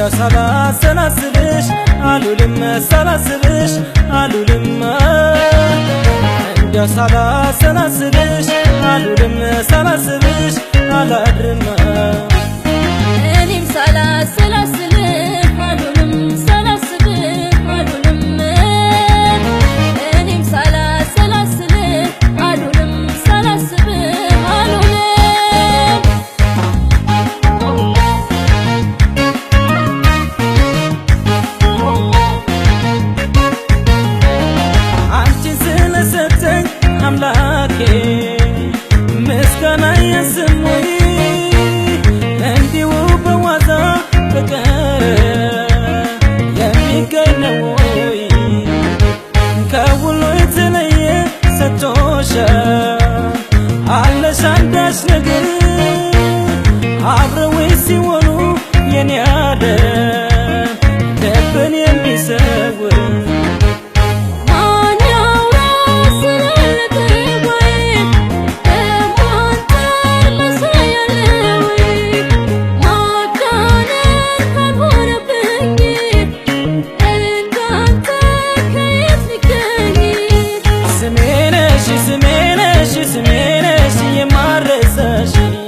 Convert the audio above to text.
እንዲያው ሳላሰላስልሽ አልውልም ሳላስብሽ አልውልም እንዲያው ሳላሰላስልሽ አልውልም ሳላስብሽ አላድርም እኔም ሳላሰላስልህ አልውልም ሳላስብህ አልውልም እኔም ሳላሰላስልህ አልውልም ሳላስብህ አልውልም አንቺን ስለሰጠኝ አምላኬ ምስጋና ይስሙኝ እንዲሁ በዋዛ ፍቅር የሚገኝ ነው ወይ ከሁሉ የተለየ ሰጥቶሻል አለሽ አንዳች ነገር አብረው ሲሆኑ የኔ ያለ